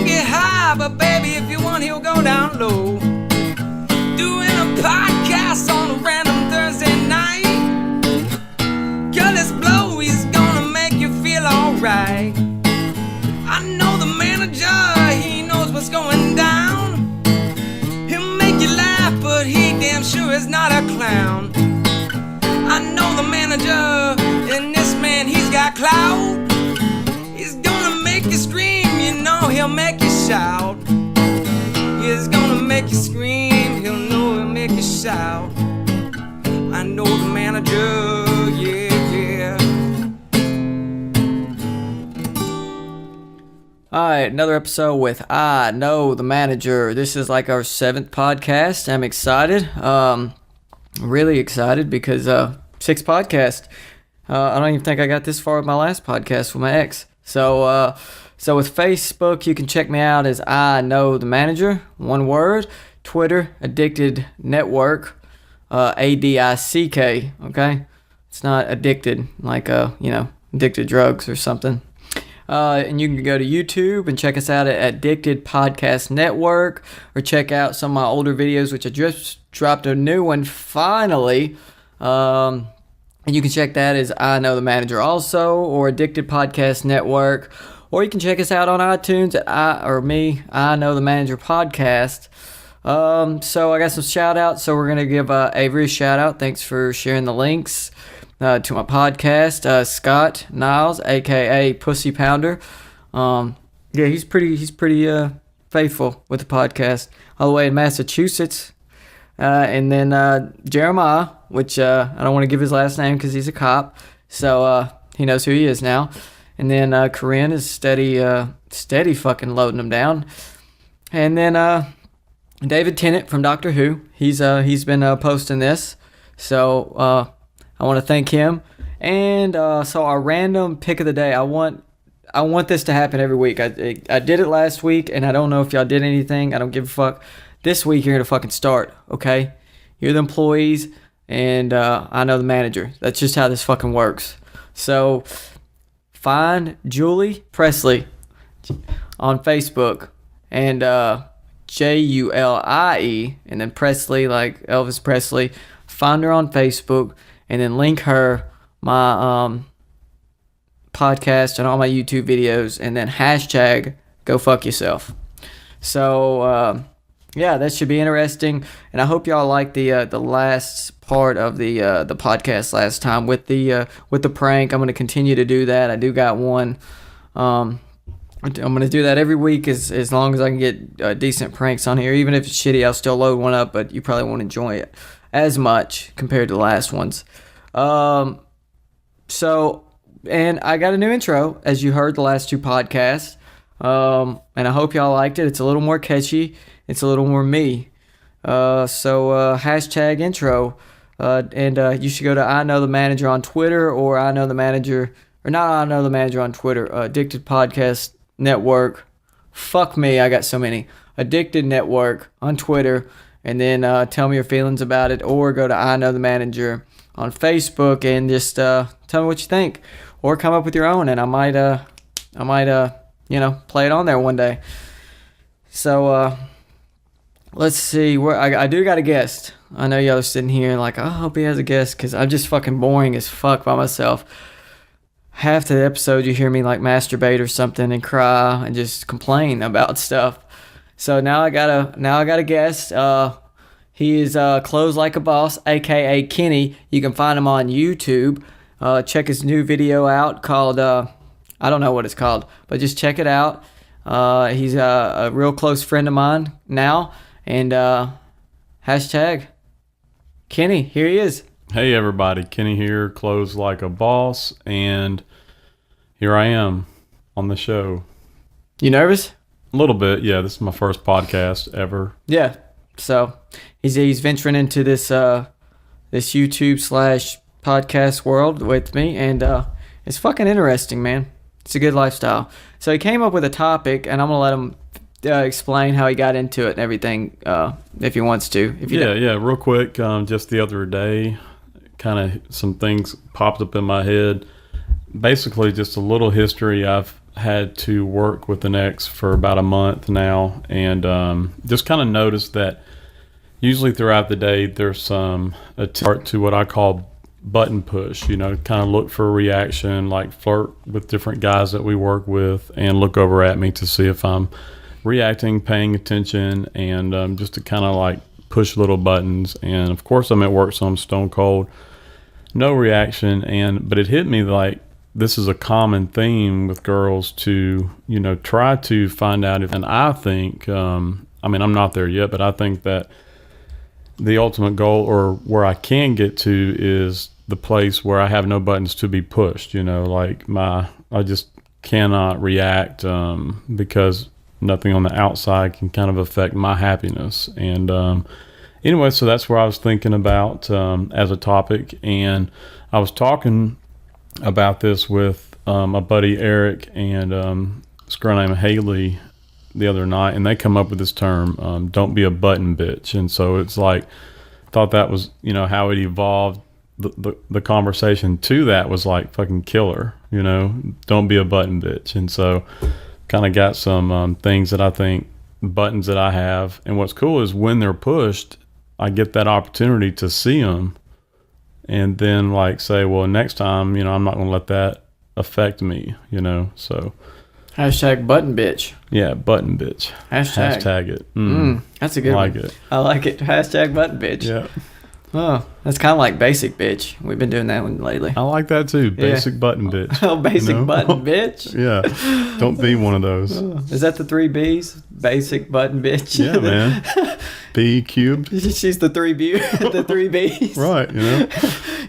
get high, but baby, if you want, he'll go down low. Doing a podcast on a random Thursday night. Girl, this blow, he's gonna make you feel alright. I know the manager, he knows what's going down. He'll make you laugh, but he damn sure is not a clown. I know the manager, and this man, he's got clout. He's gonna make you scream, you know he'll make you shout. He's gonna make you scream, he'll know he'll make you shout. I know the manager, yeah, yeah. Alright, another episode with I Know the Manager. This is like our 7th podcast. I'm excited. Really excited because 6th podcast. I don't even think I got this far with my last podcast with my ex. So with Facebook, you can check me out as I Know the Manager, one word. Twitter, Addicted Network, ADICK. Okay, it's not addicted like addicted drugs or something. And you can go to YouTube and check us out at Addicted Podcast Network, or check out some of my older videos, which I just dropped a new one finally. And you can check that as I Know the Manager also, or Addicted Podcast Network, or you can check us out on iTunes at I Know the Manager Podcast. So I got some shout outs, so we're going to give Avery a shout out. Thanks for sharing the links to my podcast. Scott Niles, aka Pussy Pounder. He's pretty faithful with the podcast, all the way in Massachusetts. And then Jeremiah, which I don't want to give his last name because he's a cop, so he knows who he is now. And then Corinne is steady fucking loading him down. And then David Tennant from Doctor Who, he's been posting this, so I want to thank him. And so our random pick of the day, I want this to happen every week. I did it last week, and I don't know if y'all did anything. I don't give a fuck. This week you're gonna fucking start, okay? You're the employees, and I know the manager. That's just how this fucking works. So find Julie Presley on Facebook, and Julie, and then Presley, like Elvis Presley. Find her on Facebook, and then link her my podcast and all my YouTube videos, and then hashtag go fuck yourself. So yeah, that should be interesting, and I hope y'all like the last part of the podcast last time with the prank. I'm gonna continue to do that. I do got one. I'm gonna do that every week as long as I can get decent pranks on here. Even if it's shitty, I'll still load one up, but you probably won't enjoy it as much compared to the last ones. So, and I got a new intro, as you heard the last 2 podcasts. And I hope y'all liked it. It's a little more catchy. It's a little more me. So hashtag intro. And you should go to I Know the Manager on Twitter, or I Know the Manager, or not I Know the Manager on Twitter, Addicted Podcast Network. Fuck me, I got so many. Addicted Network on Twitter, and then tell me your feelings about it, or go to I Know the Manager on Facebook and just tell me what you think, or come up with your own, and I might play it on there one day. So let's see, where I do got a guest. I know y'all are sitting here like, I hope he has a guest, because I'm just fucking boring as fuck by myself. Half the episode you hear me like masturbate or something and cry and just complain about stuff. So now I got a guest. He is CloseLikeABoss, aka Kenny. You can find him on YouTube. Check his new video out called I don't know what it's called, but just check it out. He's a real close friend of mine now, and hashtag Kenny, here he is. Hey everybody, Kenny here, Close Like a Boss, and here I am on the show. You nervous? A little bit, yeah. This is my first podcast ever. Yeah, so he's venturing into this this YouTube / podcast world with me, and it's fucking interesting, man. It's a good lifestyle. So he came up with a topic, and I'm gonna let him explain how he got into it and everything, if he wants to. Yeah, real quick. Just the other day, kind of some things popped up in my head. Basically, just a little history. I've had to work with an ex for about a month now, and just kind of noticed that usually throughout the day there's some attempt to what I call button push, kind of look for a reaction, like flirt with different guys that we work with and look over at me to see if I'm reacting, paying attention, and just to kind of like push little buttons. And of course I'm at work, so I'm stone cold, no reaction. But it hit me like this is a common theme with girls to try to find out if, and I think I'm not there yet, but I think that the ultimate goal, or where I can get to, is the place where I have no buttons to be pushed. Like I just cannot react because nothing on the outside can kind of affect my happiness. And anyway, so that's where I was thinking about as a topic, and I was talking about this with my buddy Eric and this girl named Haley the other night, and they come up with this term, don't be a button bitch. And so it's like, thought that was how it evolved. The conversation to that was like fucking killer, don't be a button bitch. And so kind of got some things that I think, buttons that I have. And what's cool is when they're pushed, I get that opportunity to see them and then like say, well, next time, I'm not going to let that affect me, so. Hashtag button bitch. Yeah, button bitch. Hashtag it. That's a good one. It. I like it. Hashtag button bitch. Yeah. Oh, that's kind of like basic bitch. We've been doing that one lately. I like that too. Basic button bitch. Oh, basic button bitch. Yeah. Don't be one of those. Is that the 3 B's? Basic button bitch. Yeah, man. B cubed. She's the 3 the 3 B's. Right,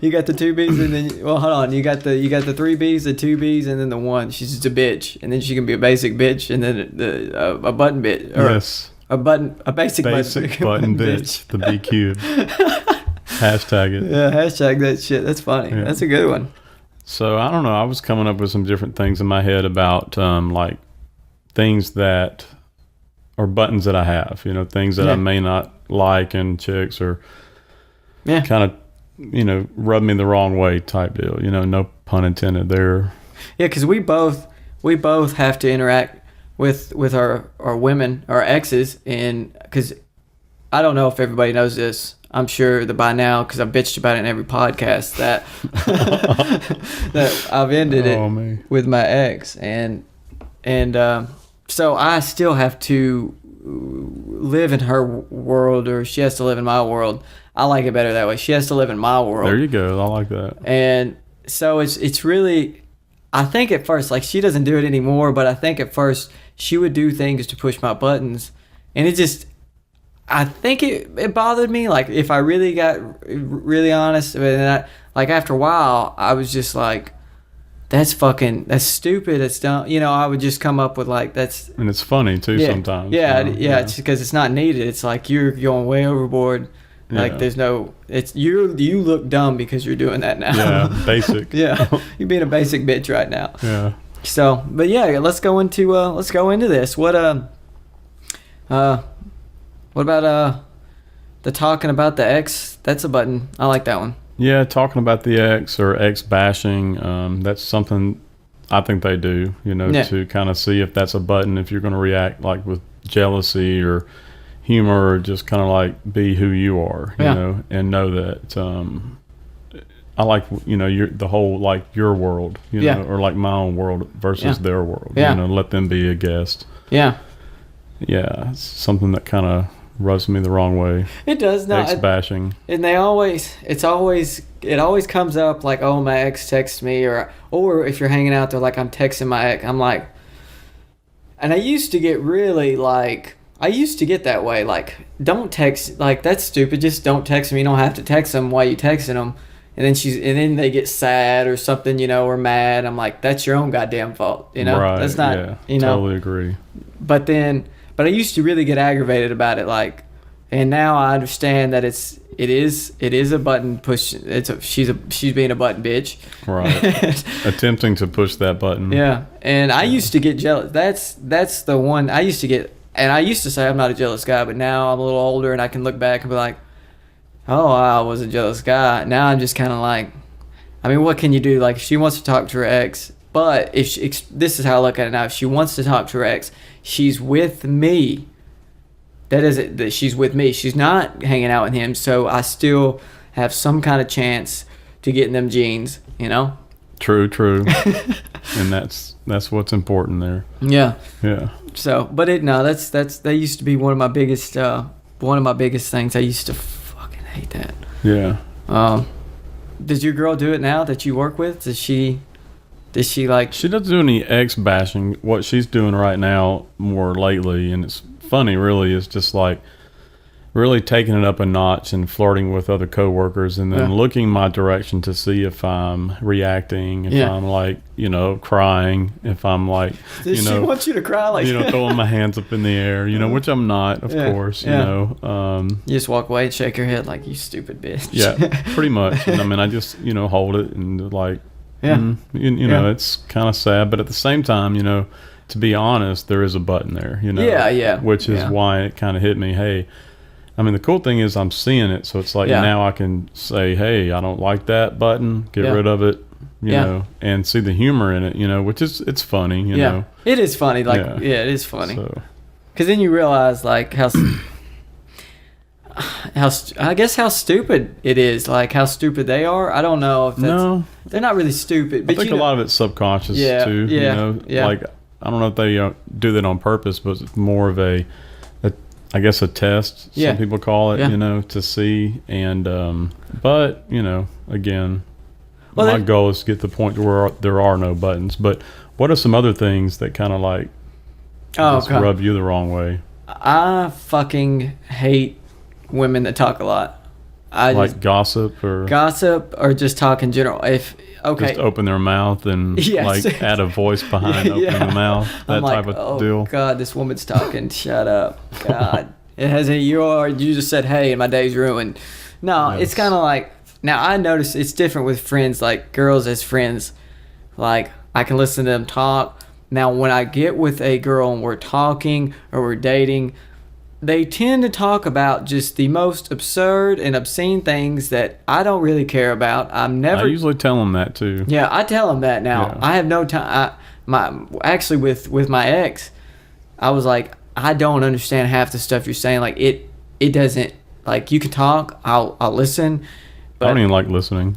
You got the 2 B's and then hold on. You got the 3 B's, the 2 B's, and then the 1. She's just a bitch, and then she can be a basic bitch, and then a button bitch. Yes. A basic button bitch. The B cubed. Hashtag it. Yeah, hashtag that shit. That's funny. Yeah. That's a good one. So I don't know. I was coming up with some different things in my head about like things that are buttons that I have. Things that I may not like in chicks, or kind of rub me the wrong way type deal. No pun intended there. Yeah, because we both have to interact with our women, our exes, and because I don't know if everybody knows this. I'm sure that by now, because I've bitched about it in every podcast, that that I've ended it with my ex, and so I still have to live in her world, or she has to live in my world. I like it better that way. She has to live in my world. There you go. I like that. And so it's really, I think at first, like, she doesn't do it anymore, but I think at first she would do things to push my buttons, and it just, I think it bothered me. Like, if I really got really honest, and like after a while, I was just like, that's stupid. It's dumb. I would just come up with like, that's. And it's funny too sometimes. Yeah, yeah. It's because it's not needed. It's like you're going way overboard. Like there's no. It's you look dumb because you're doing that now. Yeah, basic. Yeah, you're being a basic bitch right now. Yeah. So, but yeah, let's go into this. What about the talking about the ex? That's a button. I like that one. Yeah, talking about the ex or ex bashing. That's something I think they do. To kind of see if that's a button. If you're going to react like with jealousy or humor, or just kind of like be who you are. And know that. I like you're the whole like your world. Or like my own world versus their world. Yeah. Let them be a guest. Yeah. Yeah, it's something that kind of rubs me the wrong way. It does not. Ex bashing. And it always comes up like, oh, my ex texts me, or if you're hanging out there, like I'm texting my ex, I'm like, and I used to get that way, like, don't text, like, that's stupid, just don't text me, you don't have to text them while you texting them, and then they get sad or something, or mad. I'm like, that's your own goddamn fault, Right, that's not, totally agree. But I used to really get aggravated about it, like, and now I understand that it is a button push. She's being a button bitch. Right. Attempting to push that button. Yeah. And I used to get jealous. That's the one I used to get, and I used to say I'm not a jealous guy, but now I'm a little older and I can look back and be like, oh, I was a jealous guy. Now I'm just kind of like, I mean, what can you do? Like, if she wants to talk to her ex, But if this is how I look at it now, if she wants to talk to her ex, she's with me. That is it. That she's with me. She's not hanging out with him. So I still have some kind of chance to get in them jeans. You know. True. And that's what's important there. Yeah. Yeah. So, but that used to be one of my biggest things. I used to fucking hate that. Yeah. Does your girl do it now that you work with? Does she like? She doesn't do any ex bashing. What she's doing right now more lately, and it's funny really, is just like really taking it up a notch and flirting with other coworkers, and then looking my direction to see if I'm reacting, if I'm like, crying, if I'm like, Does she want you to cry, like throwing my hands up in the air, which I'm not, of course, you just walk away and shake your head like, you stupid bitch. Yeah, pretty much. And I mean, I just hold it and like, it's kind of sad, but at the same time, to be honest, there is a button there, which is why it kind of hit me. Hey, I mean, the cool thing is I'm seeing it, so it's like now I can say, hey, I don't like that button, get rid of it, you know, and see the humor in it, which is, it's funny, you know. It is funny, like, it is funny. Because then you realize, like, how stupid it is, like, how stupid they are. I don't know if that's, they're not really stupid. But I think a lot of it's subconscious, too, like, I don't know if they do that on purpose, but it's more of a test, some people call it, to see. And, but, again, my goal is to get to the point to where there are no buttons. But what are some other things that kind of like rub you the wrong way? I fucking hate women that talk a lot. Like gossip or just talk in general. Just open their mouth and like add a voice behind opening the mouth. That type of deal. God, this woman's talking. Shut up. God, it has you just said hey and my day's ruined. No, it's kind of like, now I notice it's different with friends, like girls as friends. Like I can listen to them talk. Now when I get with a girl and we're talking or we're dating, they tend to talk about just the most absurd and obscene things that I don't really care about. I usually tell them that too. Yeah, I tell them that now. Yeah. I have no time. Actually, with my ex, I was like, I don't understand half the stuff you're saying. Like it doesn't, like, you can talk, I'll listen. But I don't even like listening.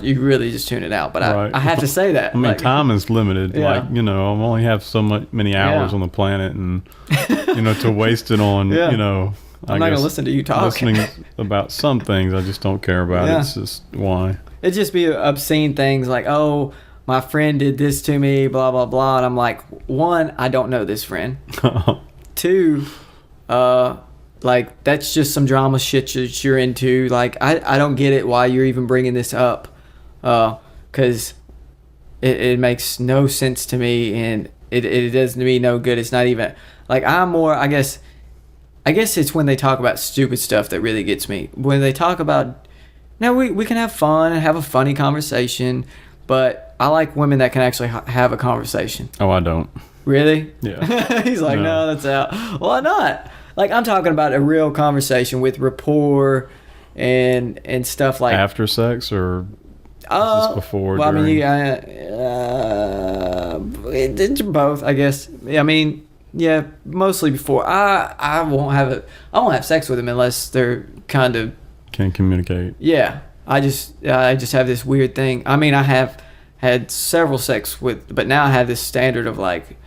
You really just tune it out. But I have to say that. I mean, time is limited. Yeah. Like, I only have many hours on the planet, and to waste it on, I'm not going to listen to you talk. Listening about some things I just don't care about. Yeah. It's just why. It'd just be obscene things like, oh, my friend did this to me, blah, blah, blah. And I'm like, one, I don't know this friend. Two, like, that's just some drama shit that you're into. Like, I don't get it why you're even bringing this up. Because it makes no sense to me, and it does me no good. It's not even, like, I'm more, I guess it's when they talk about stupid stuff that really gets me. When they talk about, now we can have fun and have a funny conversation, but I like women that can actually have a conversation. Oh, I don't. Really? Yeah. He's like, no, that's out. Why not? Like, I'm talking about a real conversation with rapport and stuff like... After sex or just before, well, during? I mean, it's both, I guess. I mean, yeah, mostly before. I won't have sex with them unless they're kind of... Can communicate. Yeah. I just have this weird thing. I mean, I have had several sex with... But now I have this standard of, like...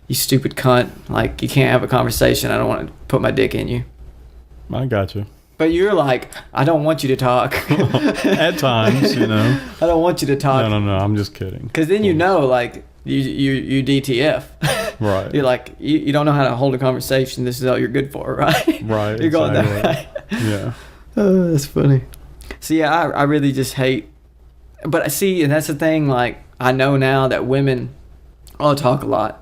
You stupid cunt. Like, you can't have a conversation. I don't want to put my dick in you. I got you. But you're like, I don't want you to talk. At times, I don't want you to talk. No, I'm just kidding. Because then like, you DTF. Right. You're like, you don't know how to hold a conversation. This is all you're good for, right? Right. You're going that way. Yeah. Oh, that's funny. So, yeah, I really just hate... But I see, and that's the thing, like, I know now that women all talk a lot.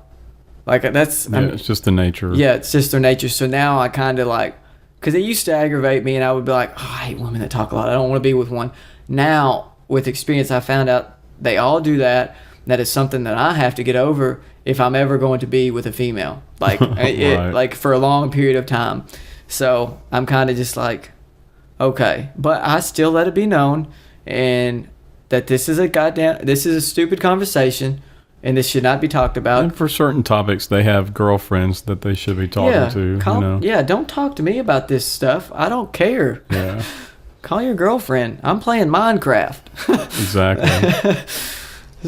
Like, that's... Yeah, it's just the nature. Yeah, it's just their nature. So now I kind of like... Because it used to aggravate me, and I would be like, oh, I hate women that talk a lot. I don't want to be with one. Now, with experience, I found out they all do that. That is something that I have to get over if I'm ever going to be with a female. Like, right. Like for a long period of time. So I'm kind of just like, okay. But I still let it be known, and that this is a stupid conversation. and this should not be talked about. And for certain topics, they have girlfriends that they should be talking to. Yeah, don't talk to me about this stuff. I don't care. Yeah. Call your girlfriend. I'm playing Minecraft. Exactly.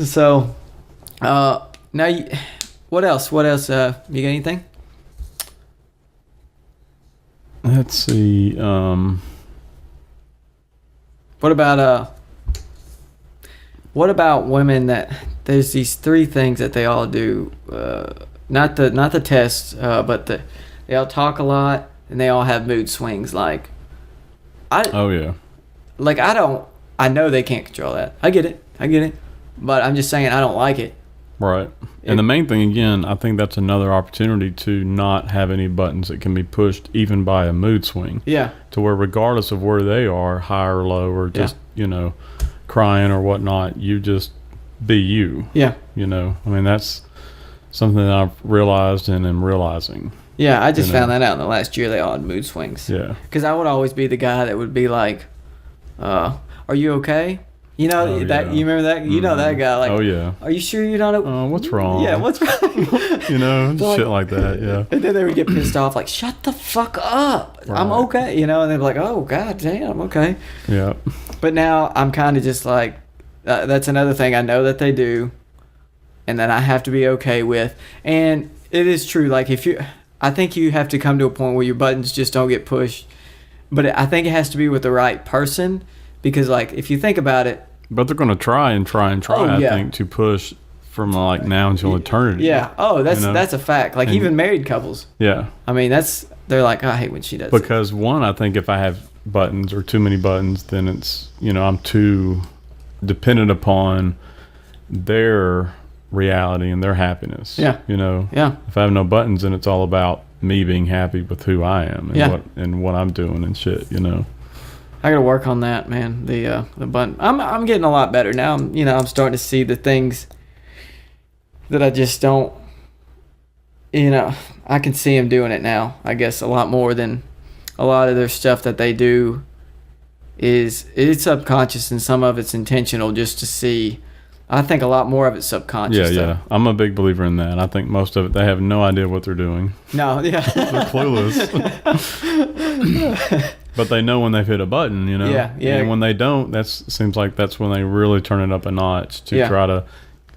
So, now, what else? You got anything? Let's see. What about women that there's these 3 things that they all do? Not the tests, but they all talk a lot and they all have mood swings. Like, I know they can't control that. I get it. But I'm just saying I don't like it. Right. And the main thing, again, I think that's another opportunity to not have any buttons that can be pushed even by a mood swing. Yeah. To where regardless of where they are, high or low, or just, crying or whatnot, you just be you. Yeah. I mean, that's something that I've realized and am realizing. Yeah, I just found that out in the last year. They all had mood swings. Yeah. Because I would always be the guy that would be like, "Are you okay?" You know You remember that? You know that guy. Like, oh yeah. Are you sure you're not? What's wrong? Yeah, what's wrong? Shit like that. Yeah. And then they would get pissed off, like, "Shut the fuck up! Right. I'm okay." And they'd be like, "Oh god damn, I'm okay." Yeah. But now I'm kind of just like, that's another thing I know that they do, and that I have to be okay with. And it is true. Like I think you have to come to a point where your buttons just don't get pushed. But I think it has to be with the right person, because like if you think about it. But they're going to try. I think, to push from like now until eternity. Yeah. Oh, that's a fact. Like even married couples. Yeah. I mean, they're like, I hate when she does. Because one, I think if I have buttons or too many buttons, then it's I'm too dependent upon their reality and their happiness. Yeah. Yeah. If I have no buttons, then it's all about me being happy with who I am and what I'm doing and shit. I gotta work on that, man. The button. I'm getting a lot better now. I'm starting to see the things that I just don't. I can see them doing it now. I guess a lot more than a lot of their stuff that they do. It's subconscious and some of it's intentional, just to see. I think a lot more of it's subconscious. Yeah. I'm a big believer in that. I think most of it, they have no idea what they're doing. No, yeah. They're clueless. But they know when they've hit a button, Yeah. And when they don't, seems like that's when they really turn it up a notch to try to,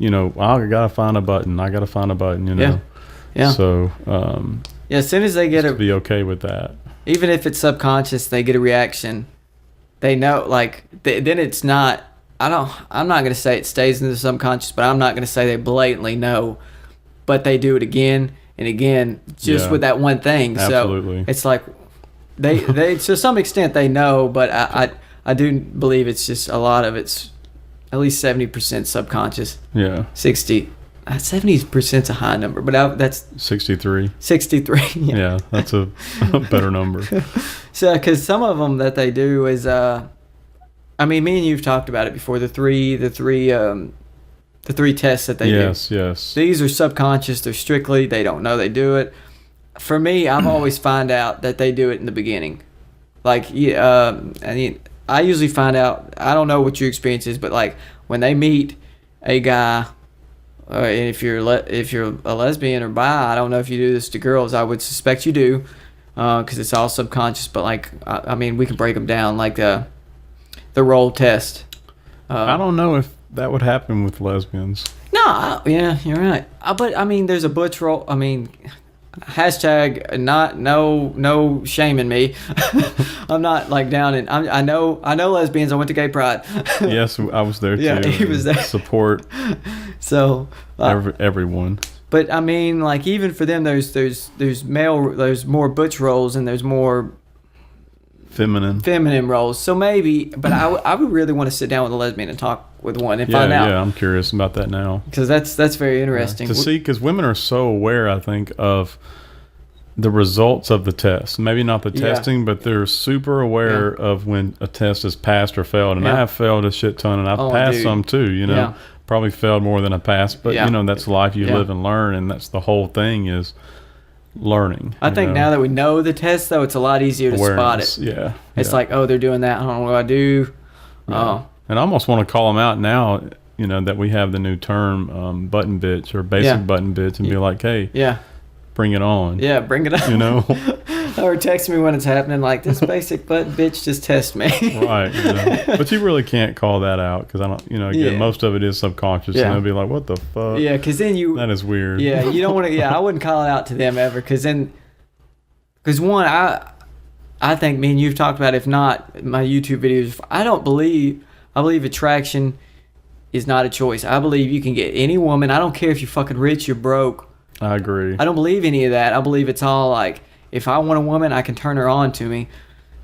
I gotta find a button. Yeah. So, as soon as they get to be okay with that. Even if it's subconscious, they get a reaction. They know, like, then it's not. I'm not gonna say it stays in the subconscious, but I'm not gonna say they blatantly know, but they do it again and again, just with that one thing. Absolutely. So it's like they to some extent they know, but I do believe it's just a lot of it's at least 70% subconscious. Yeah. 70% is a high number, but that's 63. 63. Yeah, that's a better number. So, because some of them that they do is, me and you've talked about it before. The three tests that they do. Yes. These are subconscious. They're strictly, they don't know they do it. For me, I've always find out that they do it in the beginning. Like, I usually find out. I don't know what your experience is, but like when they meet a guy. And if you're a lesbian or bi, I don't know if you do this to girls. I would suspect you do, because it's all subconscious. But like, we can break them down, like the role test. I don't know if that would happen with lesbians. No, yeah, you're right. But there's a butch role. Hashtag no shame in me. I'm not like down in. I know lesbians. I went to gay pride. Yes, I was there too. Yeah, he was there. Support. So everyone. But like even for them, there's more butch roles and there's more feminine roles. So maybe, but I would really want to sit down with a lesbian and talk with one and find out. Yeah, I'm curious about that now. Because that's very interesting. To see, because women are so aware, I think, of the results of the test. Maybe not the testing, but they're super aware of when a test is passed or failed. And I have failed a shit ton, and I've passed some too, Yeah. Probably failed more than I passed. But, that's life. You live and learn, and that's the whole thing is learning. I think now that we know the test, though, it's a lot easier to spot it. Yeah. It's like, oh, they're doing that. I don't know what I do. Yeah. And I almost want to call them out now that we have the new term, button bitch or basic button bitch, and be like, hey, bring it on. Yeah, bring it on. Or text me when it's happening, like, this basic button bitch just test me. Right. But you really can't call that out because I don't, again, most of it is subconscious, and they'll be like, what the fuck? Yeah, because then that is weird. Yeah, you don't want to. Yeah, I wouldn't call it out to them ever, because one, I think me and you've talked about, if not my YouTube videos, I believe attraction is not a choice. I believe you can get any woman. I don't care if you're fucking rich, you're broke. I agree. I don't believe any of that. I believe it's all like, if I want a woman, I can turn her on to me.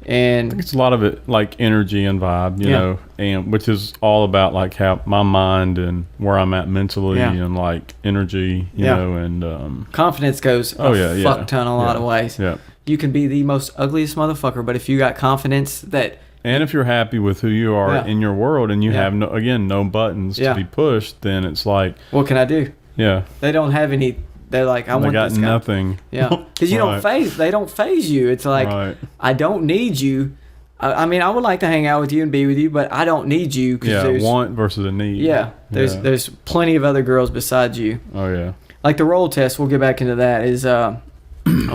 And I think it's a lot of it like energy and vibe, you know, and which is all about like how my mind and where I'm at mentally and like energy, you know, and confidence goes a fuck ton a lot of ways. Yeah. You can be the most ugliest motherfucker, but if you got confidence and if you're happy with who you are in your world and you have no buttons to be pushed, then it's like, what can I do? Yeah. They don't have any. They're like, I want this guy. Nothing. Yeah, because you don't phase. They don't phase you. It's like, I don't need you. I mean, I would like to hang out with you and be with you, but I don't need you. Yeah, want versus a need. Yeah, there's plenty of other girls besides you. Oh yeah. Like the role test, we'll get back into that. Is I'll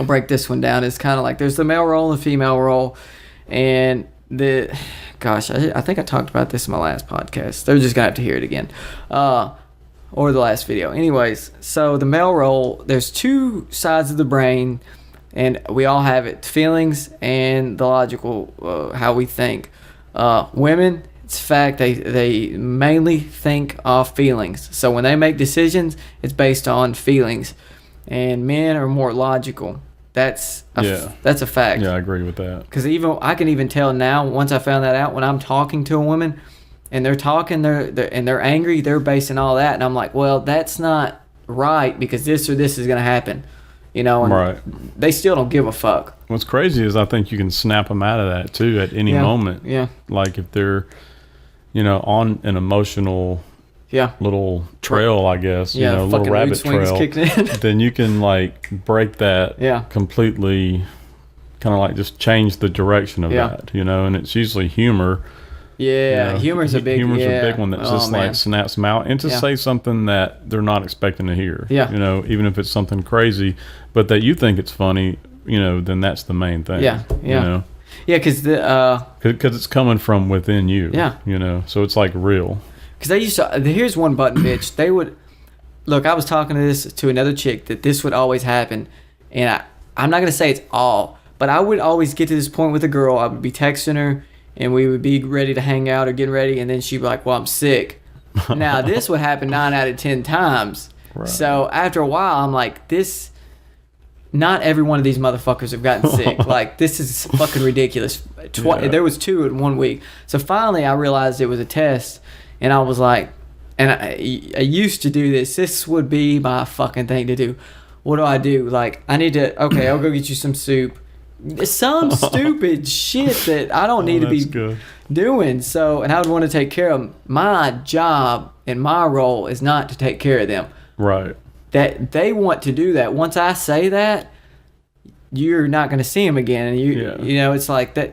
break this one down. It's kind of like there's the male role and the female role, and I think I talked about this in my last podcast. They're just gonna have to hear it again. Or the last video. Anyways, so the male role, there's two sides of the brain, and we all have it: feelings and the logical, how we think. Women, it's fact, they mainly think off feelings. So when they make decisions, it's based on feelings, and men are more logical. That's a fact. Yeah, I agree with that. Because I can even tell now, once I found that out, when I'm talking to a woman and they're talking, they're angry, they're basing all that, and I'm like, well, that's not right because this or this is going to happen, and they still don't give a fuck. What's crazy is I think you can snap them out of that too at any moment. Yeah. Like if they're, on an emotional little trail, I guess, little rabbit trail, then you can like break that completely, kind of like just change the direction of that, and it's usually humor. Yeah, humor's a big one that just like snaps them out and to say something that they're not expecting to hear. Yeah. Even if it's something crazy, but that you think it's funny, then that's the main thing. Yeah. Yeah, because it's coming from within you. Yeah. So it's like real. Because they used to. Here's one button bitch. They would look. I was talking to another chick that this would always happen, and I'm not gonna say it's all, but I would always get to this point with a girl. I would be texting her, and we would be ready to hang out or getting ready, and then she'd be like, well, I'm sick. Now, this would happen 9 out of 10 times. Right. So, after a while, I'm like, not every one of these motherfuckers have gotten sick. Like, this is fucking ridiculous. There was 2 in 1 week. So, finally, I realized it was a test, and I was like, and I used to do this. This would be my fucking thing to do. What do? Like, I'll go get you some soup. Some stupid shit that I don't need to be doing. So, and I would want to take care of them. My job and my role is not to take care of them. Right. That they want to do that. Once I say that, you're not going to see them again. And it's like that.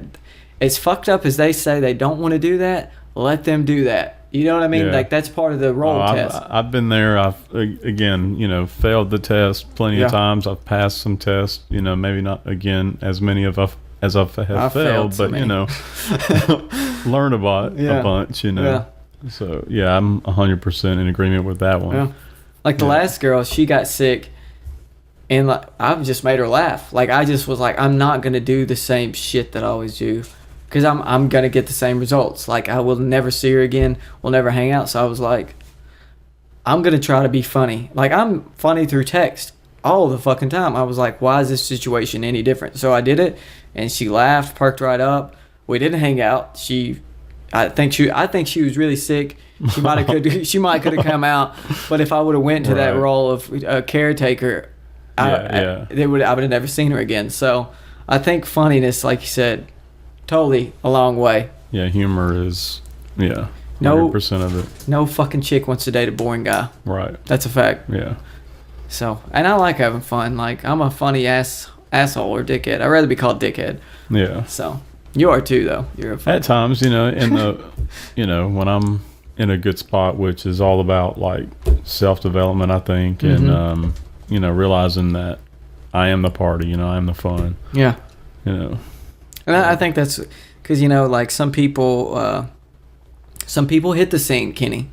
As fucked up as they say they don't want to do that, let them do that. You know what I mean? Yeah. Like, that's part of the role test. I've been there. I've, again, failed the test plenty of times. I've passed some tests, maybe not, again, as many as I've failed, but, learn about a bunch, Yeah. So, I'm 100% in agreement with that one. Yeah. Like, the last girl, she got sick, and like, I've just made her laugh. Like, I just was like, I'm not going to do the same shit that I always do. Because I'm going to get the same results. Like, I will never see her again. We'll never hang out. So I was like, I'm going to try to be funny. Like, I'm funny through text all the fucking time. I was like, why is this situation any different? So I did it, and she laughed, perked right up. We didn't hang out. I think she was really sick. She might could have come out. But if I would have went to that role of a caretaker, I would have never seen her again. So I think funniness, like you said, totally a long way. Yeah, humor is 100% of it. No fucking chick wants to date a boring guy. Right. That's a fact. Yeah. So, and I like having fun. Like, I'm a funny asshole or dickhead. I'd rather be called dickhead. Yeah. So, you are too, though. You're a at times, in the when I'm in a good spot, which is all about like self-development, I think, and you know, realizing that I am the party, you know, I am the fun, Yeah. you know. And I think that's because, you know, like some people hit the scene, Kenny.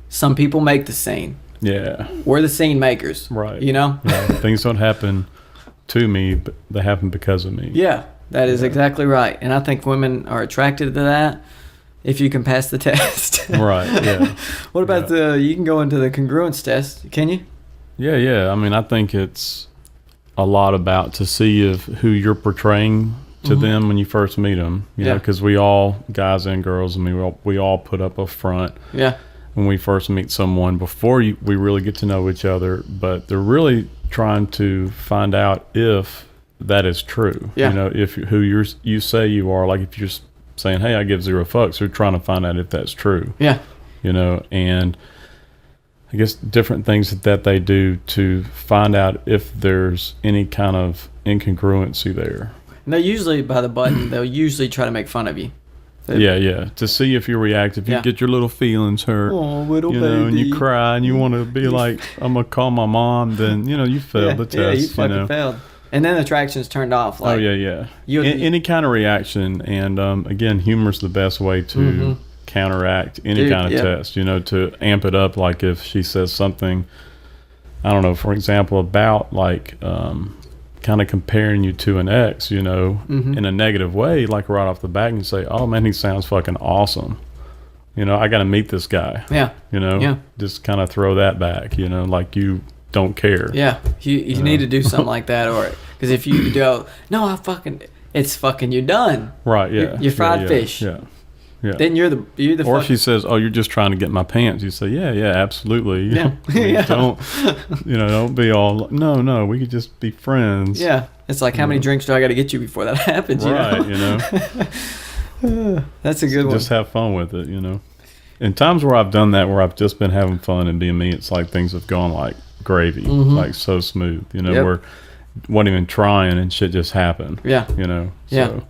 Some people make the scene. Yeah. We're the scene makers. Right. You know? Yeah, things don't happen to me, but they happen because of me. Yeah, that is exactly right. And I think women are attracted to that if you can pass the test. Right, yeah. What about you can go into the congruence test, can you? Yeah. I mean, I think it's a lot about to see if who you're portraying to them when you first meet them. You know, because we all, guys and girls, I mean, we all put up a front. Yeah. When we first meet someone before we really get to know each other, but they're really trying to find out if that is true. Yeah. You know, if who you say you are, like if you're saying, hey, I give 0 fucks, they're trying to find out if that's true. Yeah. You know, and I guess different things that they do to find out if there's any kind of incongruency there. And they usually, by the button, they'll usually try to make fun of you. Yeah. To see if you react, if you get your little feelings hurt, little you know, and you cry and you want to be like, I'm gonna call my mom, then you know you failed the test. Yeah, you fucking failed. And then attraction's turned off. Like, any kind of reaction, and again, humor's the best way to counteract any kind of test. You know, to amp it up. Like if she says something, I don't know, for example, about like kind of comparing you to an ex, you know, in a negative way, like right off the bat, and you say, oh man, he sounds fucking awesome. You know, I got to meet this guy. Yeah. You know, just kind of throw that back, you know, like you don't care. Yeah. You need to do something like that, or because if you go, no, it's fucking you done. Right. Yeah. You're fried fish. Yeah. Then you're the. Or if she says, "Oh, you're just trying to get my pants," you say, "Yeah, absolutely." Yeah. Don't, you know, don't be all. No, we could just be friends. Yeah, it's like how many drinks do I got to get you before that happens? Right. You know? That's a good one. Just have fun with it, you know. In times where I've done that, where I've just been having fun and being me, it's like things have gone like gravy, like so smooth. You know, where wasn't even trying and shit just happened. Yeah. You know. Yeah. So.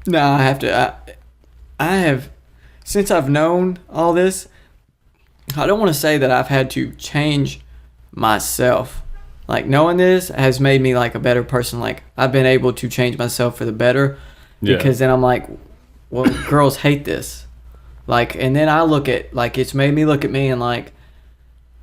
No, I have to. I have, since I've known all this, I don't want to say that I've had to change myself. Like, knowing this has made me like a better person. Like, I've been able to change myself for the better, because then I'm like, well, girls hate this. Like, and then I look at, like, it's made me look at me and like,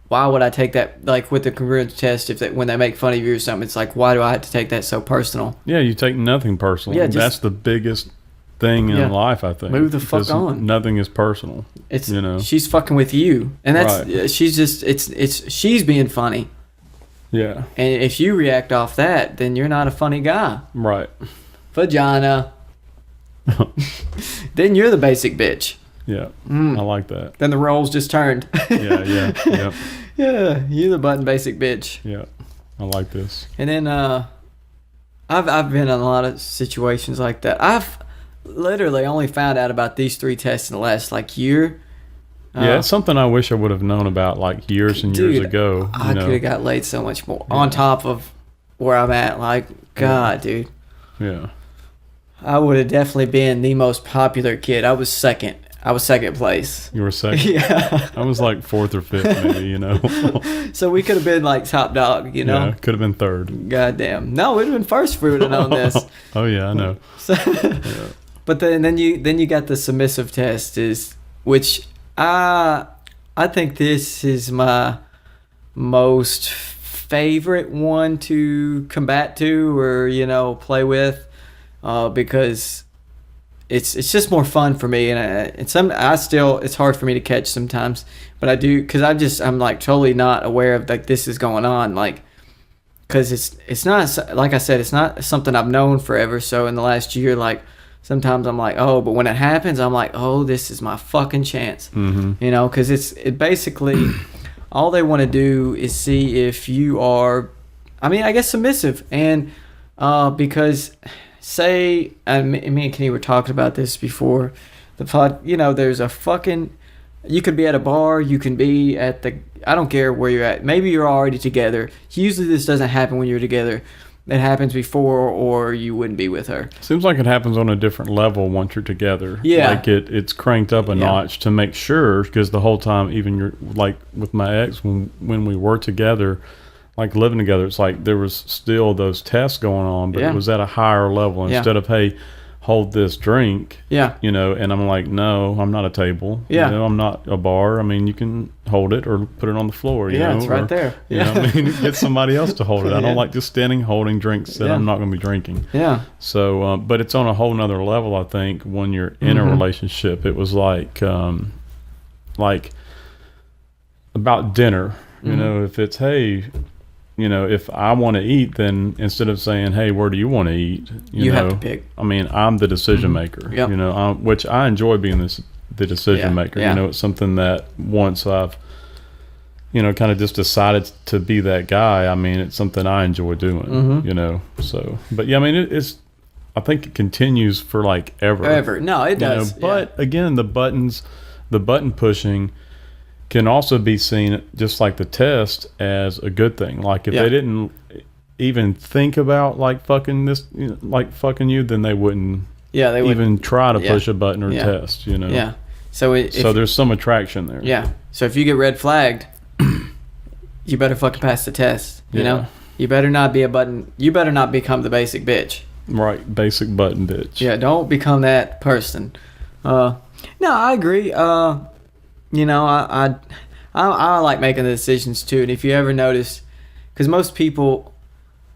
why would I take that, like with the congruence test, if when they make fun of you or something, it's like, why do I have to take that so personal? Yeah, you take nothing personal. Yeah, that's the biggest thing in life, I think. Move the fuck on. Nothing is personal. It's, you know, she's fucking with you, and that's she's just she's being funny. Yeah. And if you react off that, then you're not a funny guy. Right. Vagina. Then you're the basic bitch. Yeah. I like that. Then the roles just turned. Yeah. Yeah, you're the button basic bitch. Yeah. I like this. And then I've been in a lot of situations like that. I've literally only found out about these 3 tests in the last like year. Yeah, it's something I wish I would have known about like years and years ago. I could have got laid so much more on top of where I'm at. Like, God, dude. Yeah. I would have definitely been the most popular kid. I was second place. You were second? Yeah. I was like 4th or 5th, maybe, you know. So we could have been like top dog, you know. Yeah, could have been 3rd. Goddamn. No, we'd have been first if we would have known this. Oh yeah, I know. So, but then you got the submissive test, which I think this is my most favorite one to combat to, or you know, play with, because it's just more fun for me, and it's hard for me to catch sometimes, but I do, because I'm like totally not aware of like this is going on, like, because it's not, like I said, it's not something I've known forever. So in the last year, like, sometimes I'm like, oh, but when it happens, I'm like, oh, this is my fucking chance. You know, because it basically, all they want to do is see if you are, I mean, I guess submissive. And because, say, me and Kenny were talking about this before the pod, you know, there's a fucking, you could be at a bar, you can be at I don't care where you're at. Maybe you're already together. Usually this doesn't happen when you're together. it happens before, or you wouldn't be with her. Seems like it happens on a different level once you're together. Yeah. Like it's cranked up a notch to make sure, because the whole time, even you're like with my ex, when we were together, like living together, it's like there was still those tests going on, but it was at a higher level. Instead of, hey, hold this drink, you know, and I'm like, no, I'm not a table, you know, I'm not a bar. I mean, you can hold it or put it on the floor, you know, it's right there. You know, I mean, get somebody else to hold it. I don't like just standing holding drinks that I'm not going to be drinking. So, but it's on a whole nother level, I think, when you're in a relationship. It was like about dinner, you know, if it's, hey, you know, if I want to eat, then instead of saying, hey, where do you want to eat? You know, have to pick. I mean, I'm the decision maker, you know, which I enjoy being the decision maker. You know, it's something that once I've, you know, kind of just decided to be that guy, I mean, it's something I enjoy doing, you know. So, but yeah, I mean, I think it continues for like ever. No, it does. Know? But again, the button pushing can also be seen, just like the test, as a good thing. Like if they didn't even think about like fucking this, you know, like fucking you, then they wouldn't even try to push a button or test, you know. So there's some attraction there. So if you get red flagged, you better fucking pass the test, you know. You better not be a button. You better not become the basic bitch. Right, basic button bitch. Yeah, don't become that person. No, I agree. You know, I like making the decisions too. And if you ever notice, because most people,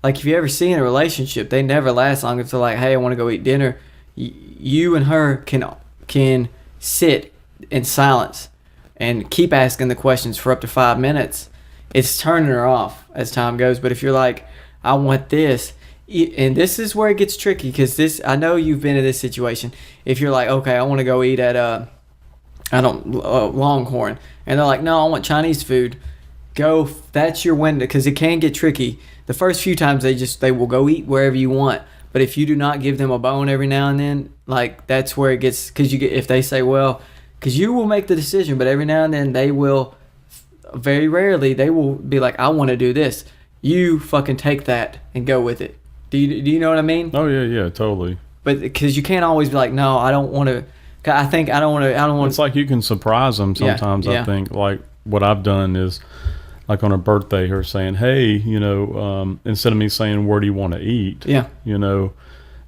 like if you ever see in a relationship, they never last long if they're like, hey, I want to go eat dinner. You and her can sit in silence and keep asking the questions for up to 5 minutes. It's turning her off as time goes. But if you're like, I want this, and this is where it gets tricky, because I know you've been in this situation. If you're like, okay, I want to go eat at Longhorn, and they're like, no, I want Chinese food. Go, that's your window, because it can get tricky. The first few times they will go eat wherever you want, but if you do not give them a bone every now and then, like that's where it gets, because if they say, well, because you will make the decision, but every now and then they will, very rarely they will be like, I want to do this. You fucking take that and go with it. Do you know what I mean? Oh yeah, totally. But because you can't always be like, no, I don't want to. I don't want. It's like you can surprise them sometimes. I think like what I've done is, like on a birthday, her saying, "Hey, you know," instead of me saying, "Where do you want to eat?" You know,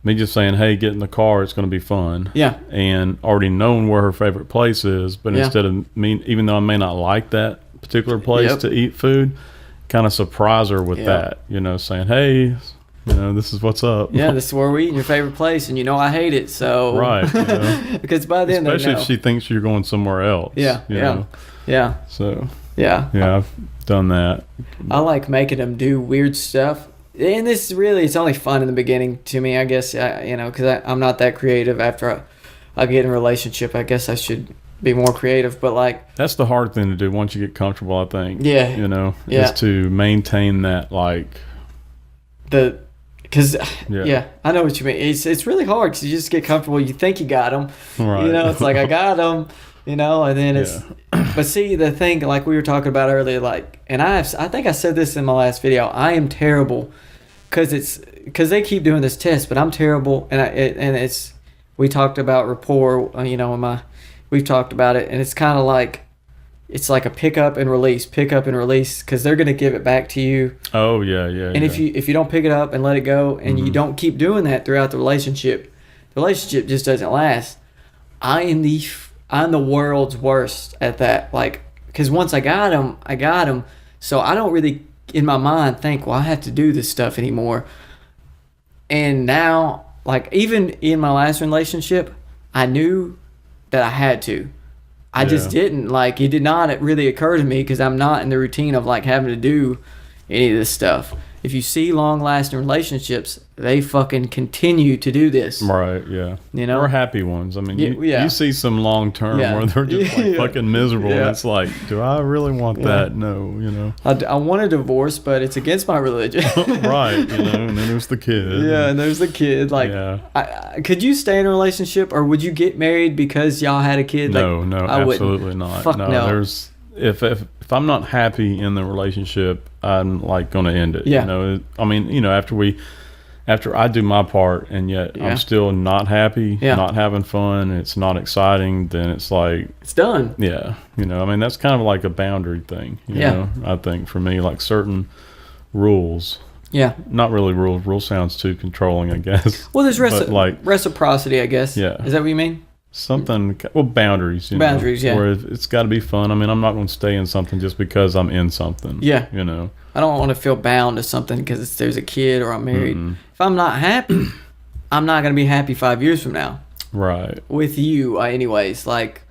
me just saying, "Hey, get in the car. It's going to be fun." And already knowing where her favorite place is, but instead of me, even though I may not like that particular place to eat food, kind of surprise her with that. You know, saying, "Hey, you know, this is what's up." This is where we eat in your favorite place, and you know I hate it, so right. You know? Because by then, especially if she thinks you're going somewhere else. You know? So I've done that. I like making them do weird stuff, and this really, it's only fun in the beginning to me, I guess. You know, because I'm not that creative. After I get in a relationship, I guess I should be more creative. But like, that's the hard thing to do once you get comfortable, I think. You know, is to maintain that, like because I know what you mean. It's really hard because you just get comfortable. You think you got them, you know. It's like I got them, you know, and then it's. But see, the thing, like we were talking about earlier, like, and I think I said this in my last video. I am terrible because they keep doing this test, but I'm terrible, and we talked about rapport, you know, we've talked about it, and it's kind of like. It's like a pick up and release, because they're going to give it back to you. Oh, yeah. And if you don't pick it up and let it go, and you don't keep doing that throughout the relationship just doesn't last. I'm the world's worst at that. Like, because once I got them. So I don't really, in my mind, think, well, I have to do this stuff anymore. And now, like, even in my last relationship, I knew that I had to. I just didn't, like, it did not really occur to me because I'm not in the routine of, like, having to do any of this stuff. If you see long-lasting relationships, they fucking continue to do this. Right, yeah. You know? Or happy ones. I mean, you see some long-term where they're just, like, fucking miserable. And it's like, do I really want that? No, you know. I want a divorce, but it's against my religion. Right, you know, and then there's the kid. Yeah, and there's the kid. Like, could you stay in a relationship, or would you get married because y'all had a kid? No, like, no, absolutely not. Fuck no. if I'm not happy in the relationship, I'm like going to end it. Yeah. You know, I mean, you know, after I do my part and yet I'm still not happy, not having fun, it's not exciting, then it's like it's done. Yeah. You know, I mean, that's kind of like a boundary thing, you know, I think for me, like certain rules. Yeah. Not really rules. Rule sounds too controlling, I guess. Well, there's reciprocity, I guess. Yeah. Is that what you mean? Something, well, boundaries. Boundaries, yeah. Where it's got to be fun. I mean, I'm not going to stay in something just because I'm in something. Yeah. You know. I don't want to feel bound to something because there's a kid or I'm married. If I'm not happy, I'm not going to be happy 5 years from now. Right. With you, anyways. Like,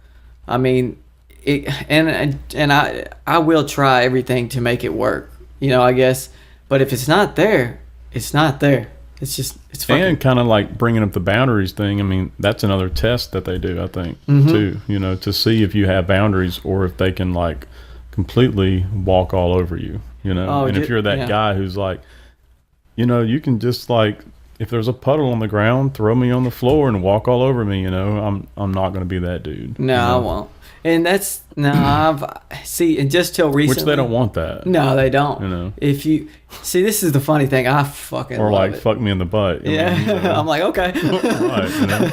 I mean, I will try everything to make it work. You know, I guess. But if it's not there, it's not there. It's just, it's fucking... And kind of like bringing up the boundaries thing, I mean, that's another test that they do, I think, too. You know, to see if you have boundaries or if they can, like, completely walk all over you, you know? Oh, and if you're that guy who's like, you know, you can just, like, if there's a puddle on the ground, throw me on the floor and walk all over me, you know? I'm not going to be that dude. No, you know? I won't. And that's and just till recently, which they don't want that. No, they don't. You know, if you see, this is the funny thing. I fucking or love like fuck me in the butt. Yeah, you know? I'm like okay. Right, you know?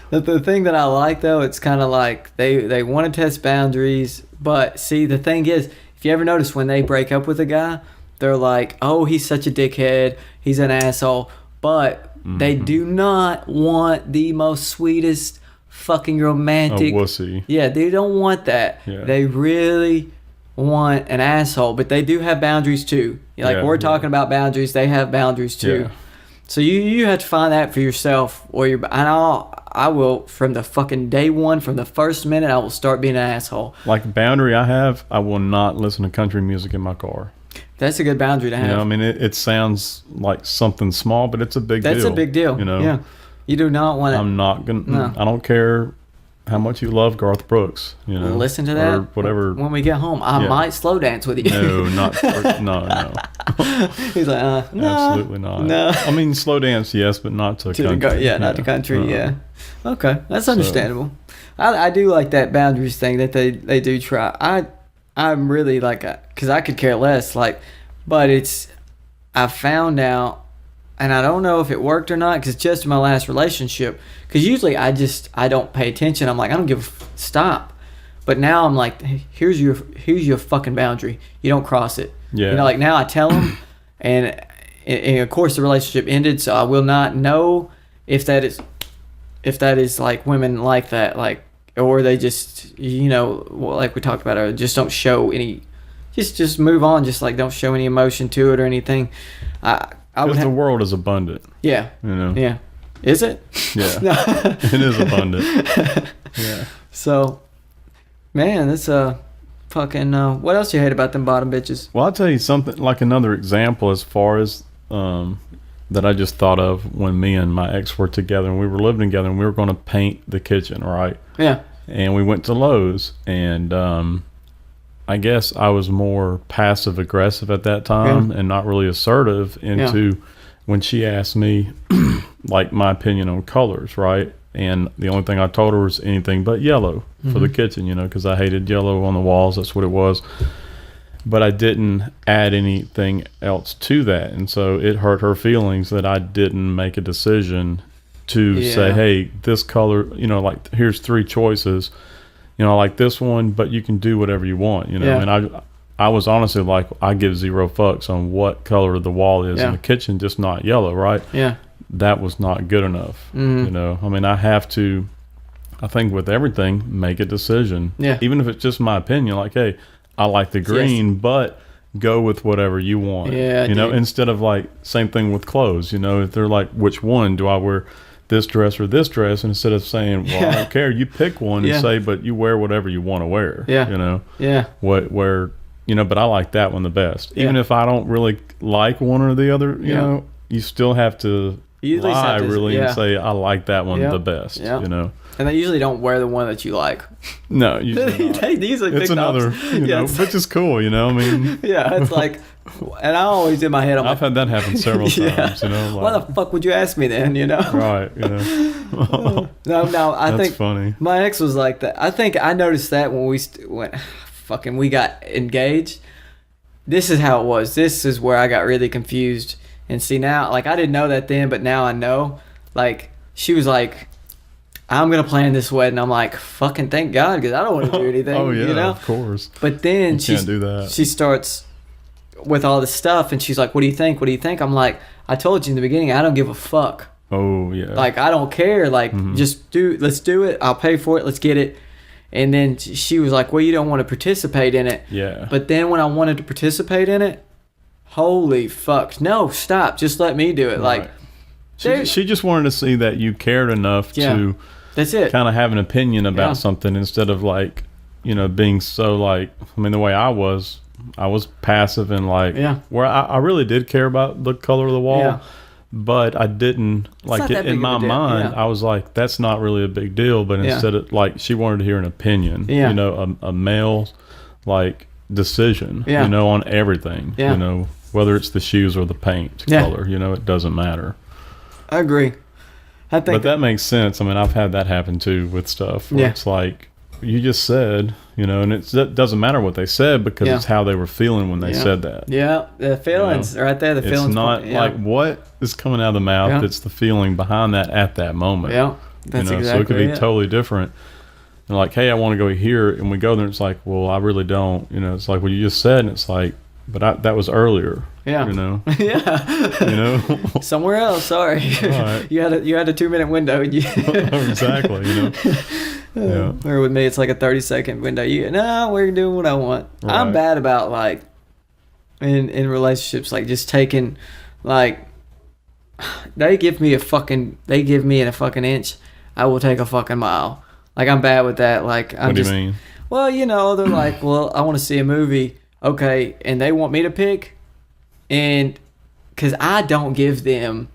The thing that I like though, it's kind of like they want to test boundaries, but see, the thing is, if you ever notice when they break up with a guy, they're like, oh, he's such a dickhead, he's an asshole, but they do not want the most sweetest, fucking romantic. A wussy. Yeah, they don't want that. Yeah. They really want an asshole, but they do have boundaries too. Like we're talking about boundaries, they have boundaries too. Yeah. So you have to find that for yourself, or I will from the fucking day one, from the first minute, I will start being an asshole. Like a boundary I have, I will not listen to country music in my car. That's a good boundary to have. You know, I mean, it sounds like something small, but it's a big deal. That's a big deal. You know, yeah. You do not want to. I'm not gonna. No. I don't care how much you love Garth Brooks. You know, listen to that or whatever. When we get home, I might slow dance with you. No, no. He's like, no, absolutely not. No. I mean, slow dance, yes, but not to country. Not to country. Yeah. Okay, that's understandable. I do like that boundaries thing that they do try. I'm really like, because I could care less. Like, but I found out. And I don't know if it worked or not, because it's just my last relationship. Because usually I don't pay attention. I'm like, I don't give a stop. But now I'm like, hey, here's your fucking boundary. You don't cross it. Yeah. You know, like now I tell them, and of course the relationship ended, so I will not know if that is like women like that, like, or they just, you know, like we talked about, just don't show any, just move on, just like don't show any emotion to it or anything. Because the world is abundant. Yeah. You know? Yeah. Is it? Yeah. It is abundant. Yeah. So, man, that's fucking... what else you hate about them bottom bitches? Well, I'll tell you something, like another example as far as that I just thought of when me and my ex were together and we were living together and we were going to paint the kitchen, right? Yeah. And we went to Lowe's and... I guess I was more passive aggressive at that time and not really assertive into when she asked me like my opinion on colors, right? And the only thing I told her was anything but yellow for the kitchen, you know, because I hated yellow on the walls. That's what it was. But I didn't add anything else to that. And so it hurt her feelings that I didn't make a decision to say, hey, this color, you know, like here's 3 choices. You know, I like this one, but you can do whatever you want, you know. Yeah. And I was honestly like, I give 0 fucks on what color the wall is in the kitchen, just not yellow, right? Yeah. That was not good enough, you know. I mean, I have to, I think with everything, make a decision. Yeah. Even if it's just my opinion, like, hey, I like the green, but go with whatever you want. Yeah, you know, instead of like, same thing with clothes, you know, if they're like, which one do I wear? This dress or this dress, and instead of saying, well, I don't care, you pick one and say, but you wear whatever you want to wear. Yeah. You know? Yeah. Where, you know, but I like that one the best. Even if I don't really like one or the other, you know, you still have to lie and say, I like that one the best, you know? And they usually don't wear the one that you like. No, usually not. They usually pick it's another, you know, which is cool, you know? I mean, yeah, it's like, and I always in my head, I've had that happen several times, you know? Like, why the fuck would you ask me then, you know? Right, you know? No, I That's think funny. My ex was like that. I think I noticed that when fucking we got engaged. This is how it was. This is where I got really confused. And see now, like I didn't know that then, but now I know. Like she was like, I'm gonna plan this wedding. I'm like, fucking thank God, because I don't want to do anything. Oh yeah, you know? of course. But then you can't do that. She starts with all this stuff, and she's like, "What do you think? What do you think?" I'm like, "I told you in the beginning, I don't give a fuck. Oh yeah. Like I don't care. Like let's do it. I'll pay for it. Let's get it." And then she was like, "Well, you don't want to participate in it." Yeah. But then when I wanted to participate in it, holy fuck! No, stop. Just let me do it. Right. Like she just wanted to see that you cared enough to. That's it. Kind of have an opinion about something instead of like, being so like, I mean, the way I was passive and like, where I really did care about the color of the wall, but I didn't like it in my mind. I was like, that's not really a big deal. But instead of like, she wanted to hear an opinion, a male like decision, on everything, whether it's the shoes or the paint color, it doesn't matter. I agree. I think, but that makes sense. I mean, I've had that happen too with stuff where it's like you just said, and it doesn't matter what they said because it's how they were feeling when they said that. Yeah, the feelings right there. The feelings. It's not like what is coming out of the mouth. Yeah. It's the feeling behind that at that moment. Yeah, that's exactly. So it could be totally different. And like, hey, I want to go here, and we go there. And it's like, well, I really don't. It's like what you just said, and it's like, but that was earlier. Yeah. Somewhere else. Sorry. Right. you had a 2-minute window. Exactly. Or with me, it's like a 30-second window. No, we're doing what I want. Right. I'm bad about like in relationships, like just taking like they give me a fucking inch, I will take a fucking mile. Like I'm bad with that. Like what do you mean? Well, they're like, well, I want to see a movie. Okay, and they want me to pick, and because I don't give them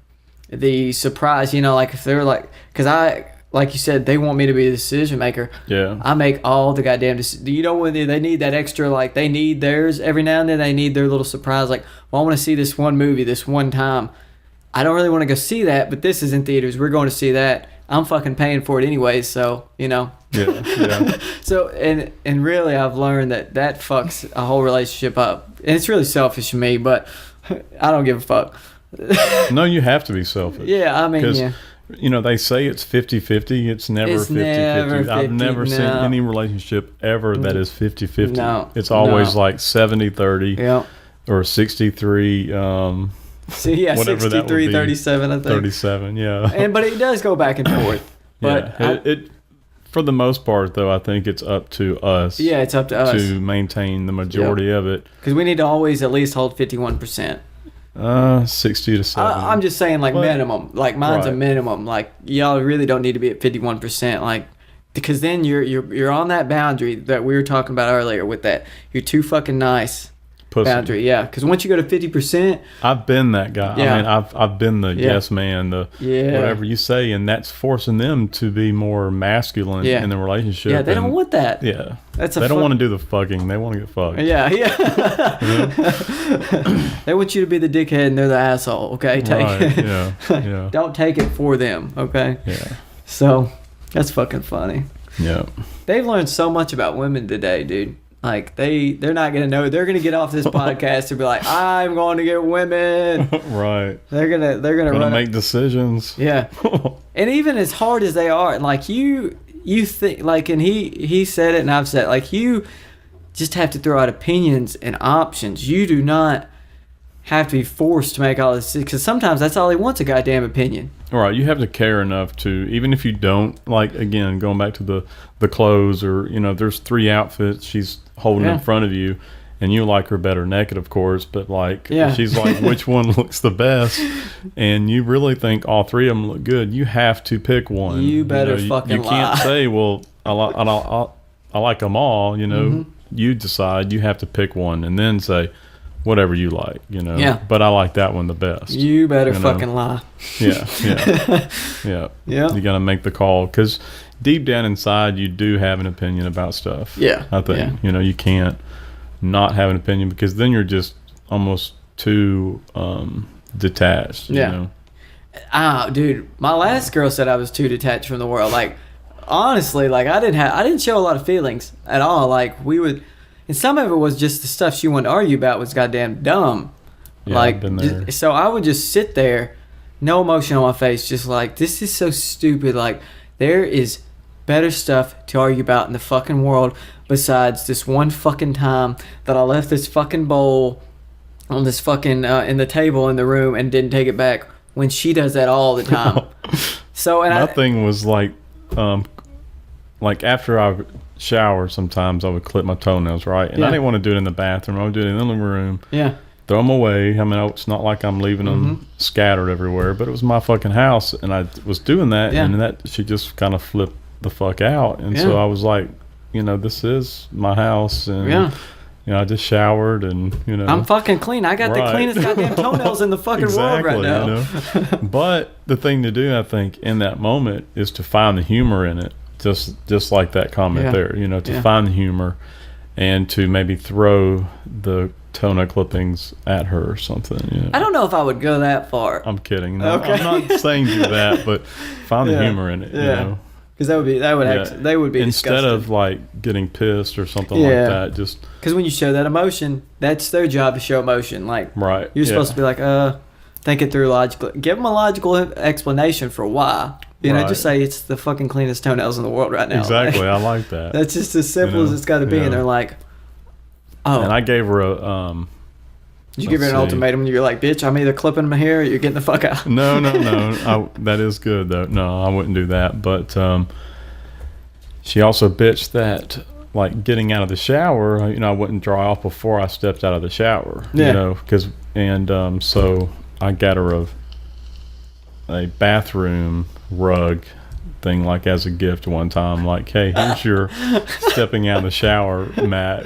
the surprise, like if they're like, because like you said, they want me to be the decision maker. Yeah. I make all the goddamn decisions. When they need that extra, like they need theirs every now and then, they need their little surprise. Like, well, I want to see this one movie this one time. I don't really want to go see that, but this is in theaters. We're going to see that. I'm fucking paying for it anyways, so, Yeah. So, and really I've learned that fucks a whole relationship up. And it's really selfish of me, but I don't give a fuck. No, you have to be selfish. Yeah, I mean, yeah. They say it's 50-50. It's never 50-50. I've never seen any relationship ever that is 50-50. No. It's always like 70-30 or 63 See, yeah, 63-37, I think. 37, yeah. But it does go back and forth. But it for the most part, though, I think it's up to us. Yeah, it's up to us to maintain the majority of it. Because we need to always at least hold 51%. 60 to 70. I'm just saying, like, minimum. Like, mine's a minimum. Like, y'all really don't need to be at 51%. Like, because then you're on that boundary that we were talking about earlier with that. You're too fucking nice. Pussy. Boundary, yeah. Because once you go to 50%, I've been that guy. Yeah. I mean, I've been the yes man, the whatever you say, and that's forcing them to be more masculine in the relationship. Yeah, they don't want that. Yeah, they don't want to do the fucking. They want to get fucked. Yeah. They want you to be the dickhead, and they're the asshole. Okay, take it. Yeah. Don't take it for them. Okay. Yeah. So that's fucking funny. Yeah. They've learned so much about women today, dude. Like they're not gonna know. They're gonna get off this podcast and be like, "I'm going to get women." Right. They're gonna make decisions. Yeah. And even as hard as they are, like you think, like, and he said it, and I've said it, like you just have to throw out opinions and options. You do not have to be forced to make all this, because sometimes that's all he wants, a goddamn opinion. All right, you have to care enough to, even if you don't, like, again, going back to the clothes, or there's 3 outfits she's holding in front of you, and you like her better naked, of course, but like she's like, which one looks the best, and you really think all 3 of them look good, you have to pick one. You better fucking lie. You can't say, well, I like them all. You decide. You have to pick one and then say whatever you like, Yeah. But I like that one the best. You better fucking lie. Yeah. Yeah. You got to make the call, because deep down inside you do have an opinion about stuff. Yeah. I think you can't not have an opinion, because then you're just almost too detached. Yeah. Dude, my last girl said I was too detached from the world. Like, honestly, like I didn't show a lot of feelings at all. Like we would, And some of it was just the stuff she wanted to argue about was goddamn dumb. Yeah, I've been there. So I would just sit there, no emotion on my face, just like, this is so stupid. Like, there is better stuff to argue about in the fucking world besides this one fucking time that I left this fucking bowl on this fucking in the table in the room and didn't take it back, when she does that all the time. So and my thing was like after I shower, sometimes I would clip my toenails, right? And I didn't want to do it in the bathroom. I would do it in the living room. Yeah. Throw them away. I mean, it's not like I'm leaving them scattered everywhere, but it was my fucking house, and I was doing that, and that she just kind of flipped the fuck out, and so I was like, this is my house, and I just showered, and I'm fucking clean. I got the cleanest goddamn toenails in the fucking world right now. But the thing to do, I think, in that moment is to find the humor in it, just like that comment there. To find the humor, and to maybe throw the toenail clippings at her or something. I don't know if I would go that far. I'm kidding. No, okay. I'm not saying do that, but find the humor in it. Because they would be instead disgusted. of like getting pissed or something like that. Just because when you show that emotion, that's their job to show emotion. Like you're supposed to be like, think it through logically. Give them a logical explanation for why. Just say it's the fucking cleanest toenails in the world right now. Exactly, I like that. That's just as simple as it's got to be. And they're like, oh. And I gave her a. Did you give her an ultimatum? And you're like, bitch, I'm either clipping my hair or you're getting the fuck out. No. That is good, though. No, I wouldn't do that. But she also bitched that, like, getting out of the shower, I wouldn't dry off before I stepped out of the shower. So I got her a bathroom rug thing, like, as a gift one time. Like, hey, here's your stepping out of the shower mat,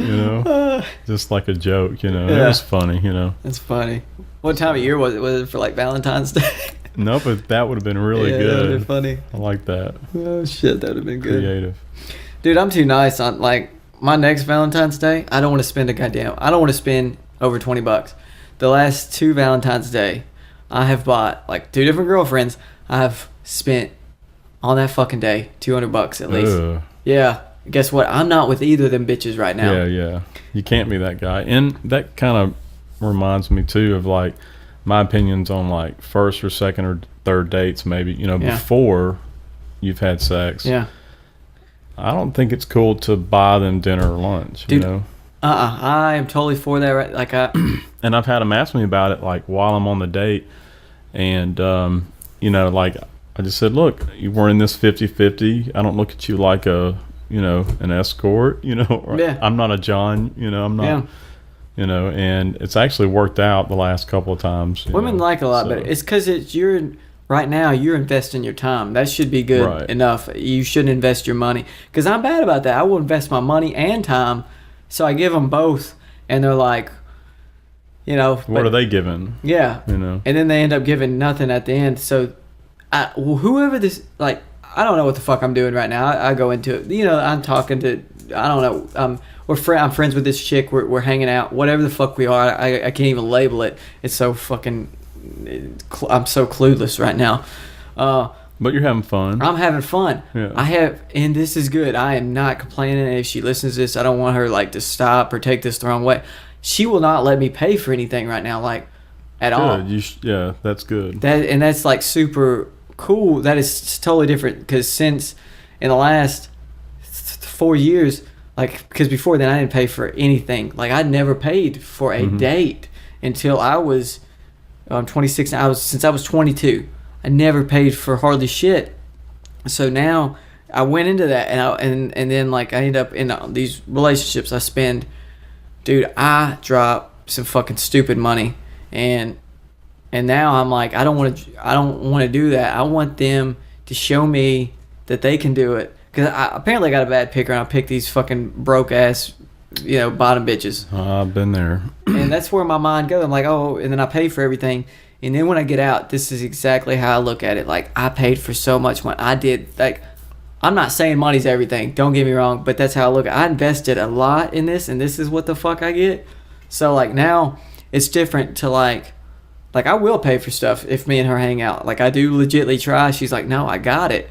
just like a joke, It was funny, It's funny. What time of year was it? Was it for like Valentine's Day? No, but that would have been really good. That would have been funny. I like that. Oh shit, that would have been good. Creative. Dude, I'm too nice on, like, my next Valentine's Day. I don't want to spend I don't want to spend over $20. The last 2 Valentine's Day, I have bought like 2 different girlfriends. I have spent on that fucking day $200 at least. Ugh. Yeah. Guess what? I'm not with either of them bitches right now. Yeah. You can't be that guy. And that kind of reminds me too of like my opinions on like first or second or third dates, maybe, before you've had sex. Yeah. I don't think it's cool to buy them dinner or lunch, Dude, I am totally for that. Right? Like and I've had them ask me about it like while I'm on the date, and like I just said, look, we're in this 50-50. I don't look at you like an escort, I'm not a John, I'm not, and it's actually worked out the last couple of times. Women like a lot better. It's because right now you're investing your time. That should be good enough. You shouldn't invest your money. Because I'm bad about that. I will invest my money and time. So I give them both, and they're like, what are they giving? Yeah. And then they end up giving nothing at the end. So whoever this, like, I don't know what the fuck I'm doing right now. I go into it. I'm talking to, I don't know. I'm friends with this chick. We're hanging out. Whatever the fuck we are. I can't even label it. It's so fucking, I'm so clueless right now. But you're having fun. I'm having fun. Yeah. And this is good. I am not complaining. If she listens to this, I don't want her like to stop or take this the wrong way. She will not let me pay for anything right now, like at all. Yeah, that's good. That's like super cool. That is totally different because since in the last 4 years, like, because before then I didn't pay for anything. Like, I never paid for a date until I was 26. Since I was 22. I never paid for hardly shit. So now I went into that, and then like I ended up in these relationships. I drop some fucking stupid money, and now I'm like, I don't want to do that. I want them to show me that they can do it, because I apparently got a bad picker, and I picked these fucking broke ass, bottom bitches. I've been there, and that's where my mind goes. I'm like, oh, and then I pay for everything. And then when I get out, this is exactly how I look at it. Like, I paid for so much money. I did, like, I'm not saying money's everything. Don't get me wrong. But that's how I look at it. I invested a lot in this, and this is what the fuck I get. So, like, now it's different to, like I will pay for stuff if me and her hang out. Like, I do legitly try. She's like, no, I got it.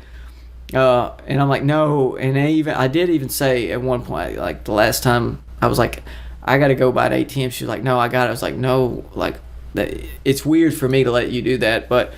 And I'm like, no. And I did even say at one point, like, the last time I was like, I got to go by an ATM. She was like, no, I got it. I was like, no, like, it's weird for me to let you do that. But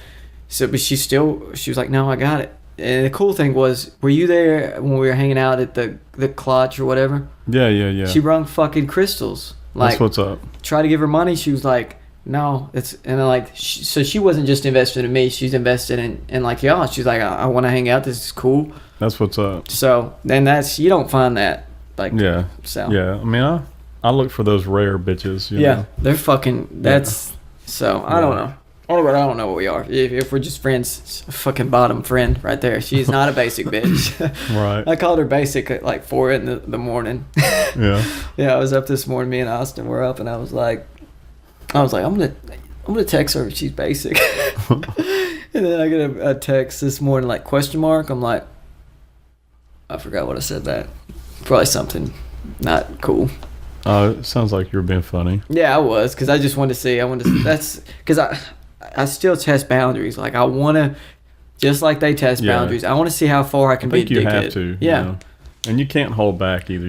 she was like, no, I got it. And the cool thing was, were you there when we were hanging out at the clutch or whatever? Yeah. She brung fucking crystals. Like, that's what's up. Try to give her money. She was like, no, and then like, so she wasn't just invested in me. She's invested in like y'all. She's like, I want to hang out. This is cool. That's what's up. So then you don't find that. Like, yeah. So yeah. I mean, I look for those rare bitches. You know? They're fucking. That's so. I don't know. I don't know what we are. If we're just friends, fucking bottom friend right there. She's not a basic bitch. Right. I called her basic at like 4 in the morning. Yeah. Yeah, I was up this morning. Me and Austin were up, and I was like, I'm gonna text her. She's basic. And then I get a text this morning like question mark. I'm like, I forgot what I said. That probably something not cool. It sounds like you were being funny. Yeah, I was, because I just wanted to see. That's because I still test boundaries. Like, I want to, just like they test boundaries, I want to see how far I can be addicted. You have to. Yeah. You know? And you can't hold back either.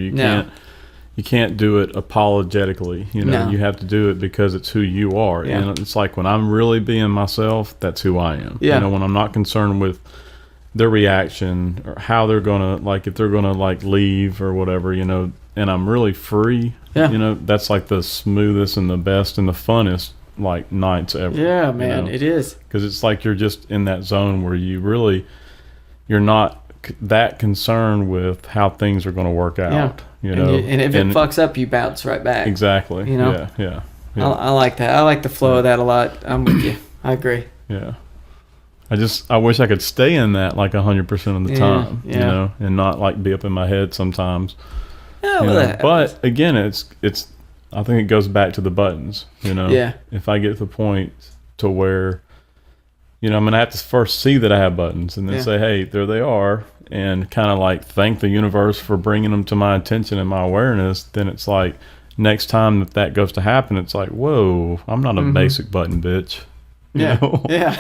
You can't do it apologetically. You know, you have to do it because it's who you are. Yeah. And it's like when I'm really being myself, that's who I am. Yeah. You know, when I'm not concerned with their reaction or how they're going to, like, if they're going to, like, leave or whatever, you know, and I'm really free, you know, that's like the smoothest and the best and the funnest, like, nights ever. Yeah, man, you know? it is. Because it's like you're just in that zone where you're not that concerned with how things are going to work out. You know, and if it fucks up, you bounce right back. Exactly. You know. Yeah. I like that. I like the flow of that a lot. I'm with you. I agree. Yeah. I wish I could stay in that like 100% of the time. Yeah. You know, and not like be up in my head sometimes. Yeah, well, but again, it's. I think it goes back to the buttons. You know. Yeah. If I get to the point to where, you know, I'm gonna have to first see that I have buttons, and then say, hey, there they are. And kind of like thank the universe for bringing them to my attention and my awareness. Then it's like next time that goes to happen, it's like, whoa, I'm not a basic button bitch. You know? Yeah.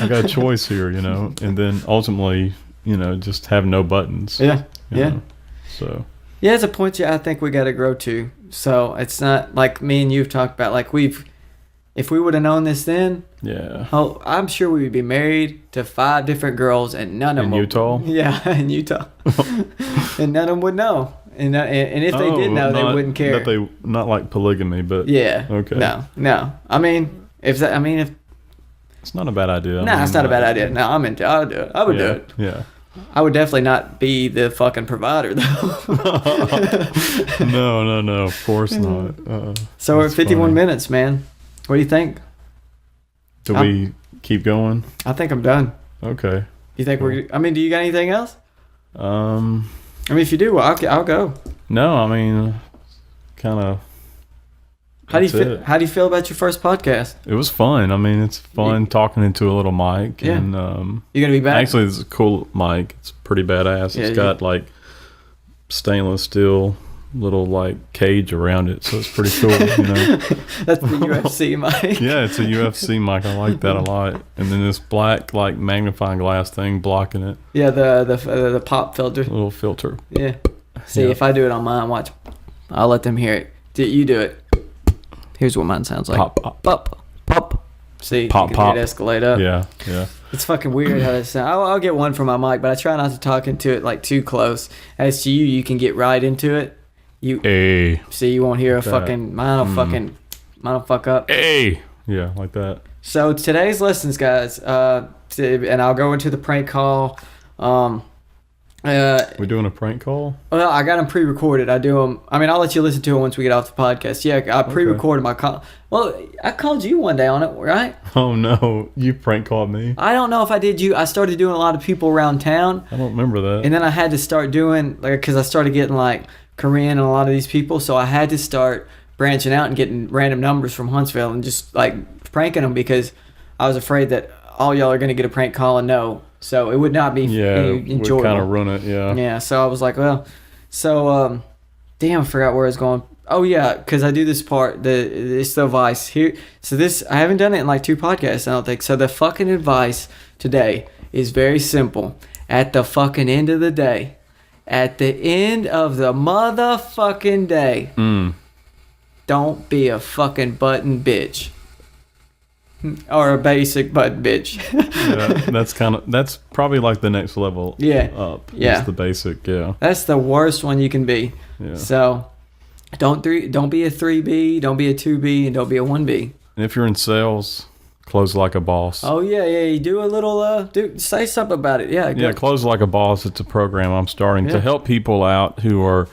I got a choice here, you know. And then ultimately, you know, just have no buttons. Yeah. You know? So. Yeah, it's a point I think we got to grow to. So it's not like me and you've talked about. Like if we would have known this then, I'm sure we would be married to 5 different girls, and none of them. In Utah? Yeah, in Utah. And none of them would know. And if they did know, they wouldn't care. Not like polygamy, but yeah. Okay. No. I mean, if it's not a bad idea. No, it's not a bad idea. No, I'm into. I'll do it. I would do it. Yeah. I would definitely not be the fucking provider, though. No, of course not. So we're at 51 minutes, man. What do you think? Do we keep going? I think I'm done. Okay. You think do you got anything else? I mean, if you do, well, I'll go. No, I mean, kind of. How do you feel about your first podcast? It was fun. I mean, it's fun talking into a little mic. Yeah. And you gonna be back? Actually, this is a cool mic. It's pretty badass. It's got like stainless steel little like cage around it, so it's pretty cool. You know. That's the UFC mic. Yeah, it's a UFC mic. I like that a lot. And then this black like magnifying glass thing blocking it. Yeah, the pop filter. Little filter. Yeah. See, if I do it on mine, watch. I'll let them hear it. You do it. Here's what mine sounds like. Pop, pop, pop, pop. See, pop, you can pop. hear it escalate up. Yeah. It's fucking weird how it sounds. I'll get one from my mic, but I try not to talk into it like too close. As to you can get right into it. See, you won't hear a fucking mine will fuck up. Hey, yeah, like that. So today's lessons, guys, and I'll go into the prank call. We're doing a prank call? Well, I got them pre-recorded. I do them. I mean, I'll let you listen to it once we get off the podcast. Yeah, I pre-recorded my call. Well, I called you one day on it, right? Oh no, you prank called me? I don't know if I did you. I started doing a lot of people around town. I don't remember that. And then I had to start doing because I started getting like Korean and a lot of these people, so I had to start branching out and getting random numbers from Huntsville and just like pranking them because I was afraid that all y'all are gonna get a prank call and no. So it would not be enjoyable. Would kind of run it, yeah. Yeah, so I was like, well, damn, I forgot where I was going. Oh yeah, because I do this part, it's the advice here. So this, I haven't done it in like 2 podcasts, I don't think. So the fucking advice today is very simple. At the fucking end of the day, at the end of the motherfucking day, don't be a fucking button bitch. Or a basic button bitch. Yeah, that's probably like the next level up. Yeah. It's the basic, yeah. That's the worst one you can be. Yeah. So don't be a 3B, don't be a 2B, and don't be a 1B. And if you're in sales, close like a boss. Oh yeah, you do a little say something about it. Yeah. Yeah, Close Like a Boss. It's a program I'm starting to help people out who are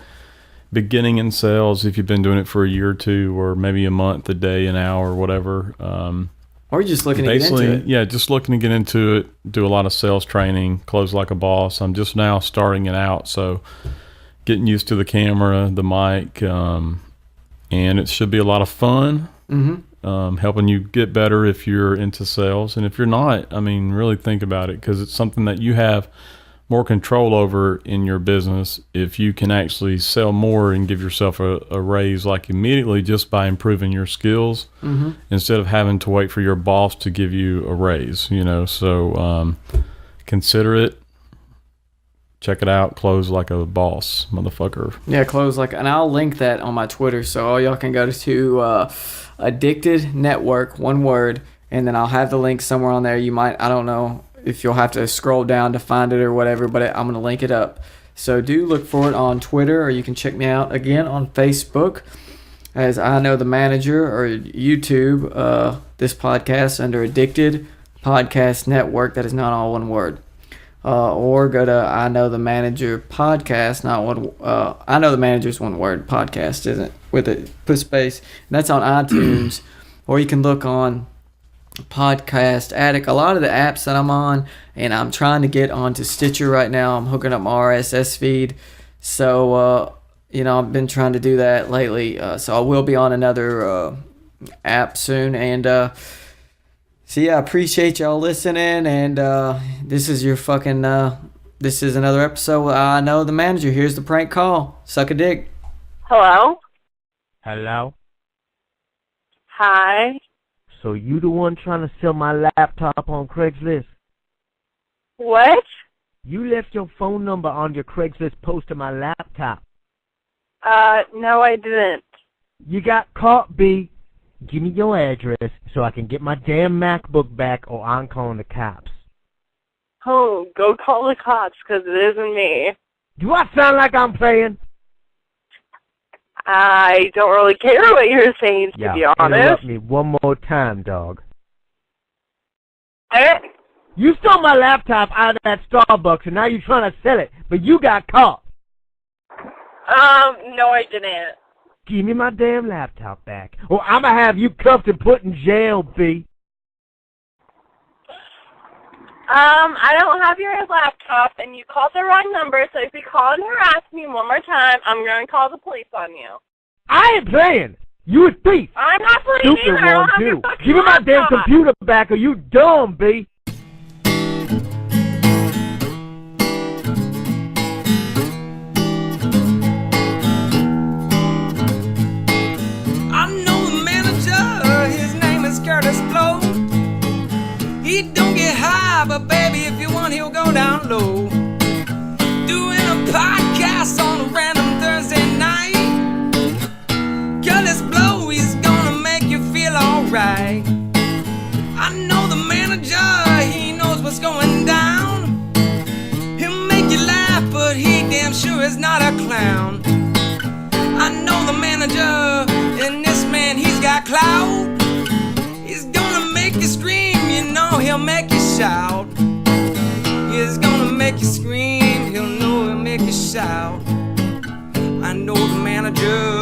beginning in sales. If you've been doing it for a year or two, or maybe a month, a day, an hour, whatever. Or you're just looking to get into it. Yeah, just looking to get into it. Do a lot of sales training. Close Like a Boss. I'm just now starting it out, so getting used to the camera, the mic, and it should be a lot of fun. Helping you get better if you're into sales, and if you're not, I mean, really think about it, because it's something that you have more control over in your business if you can actually sell more and give yourself a raise like immediately just by improving your skills, instead of having to wait for your boss to give you a raise, so consider it. Check it out. Close Like a Boss, motherfucker. Yeah, Close Like, and I'll link that on my Twitter, so all y'all can go to Addicted Network, one word, and then I'll have the link somewhere on there. You might, I don't know if you'll have to scroll down to find it or whatever, but I'm going to link it up. So do look for it on Twitter, or you can check me out again on Facebook as I Know the Manager, or YouTube, this podcast under Addicted Podcast Network. That is not all one word. Or go to I Know the Manager podcast, not one. I Know the Manager's one word. Podcast isn't, with it, put space. And that's on iTunes, or you can look on Podcast Addict. A lot of the apps that I'm on, and I'm trying to get onto Stitcher right now. I'm hooking up my RSS feed, so I've been trying to do that lately. So I will be on another app soon, and so yeah, I appreciate y'all listening, and this is your fucking this is another episode of I Know the Manager. Here's the prank call. Suck a dick. Hello? Hello? Hi. So you the one trying to sell my laptop on Craigslist? What? You left your phone number on your Craigslist post of my laptop. No I didn't. You got caught, B. Give me your address so I can get my damn MacBook back, or I'm calling the cops. Oh, go call the cops, because it isn't me. Do I sound like I'm playing? I don't really care what you're saying, to be honest. Interrupt me one more time, dog. Eh? You stole my laptop out of that Starbucks, and now you're trying to sell it, but you got caught. No I didn't. Give me my damn laptop back, or I'ma have you cuffed and put in jail, B. I don't have your laptop, and you called the wrong number, so if you call and harass me one more time, I'm going to call the police on you. I ain't playing. You a thief. I'm not playing Stupid either. I don't one, have your too. fucking Give me my damn laptop. computer back, or you dumb, B. I know the manager, his name is Curtis Blow. He don't get high, but baby, if you want, he'll go down low. Doing a podcast on a random Thursday night. Curtis Blow, he's gonna make you feel alright. I know the manager, he knows what's going down. He'll make you laugh, but he damn sure is not a clown. I know the manager, and this man, he's got clout. He's gonna make you scream, he'll make you shout. He's gonna make you scream, he'll make you shout. I know the manager.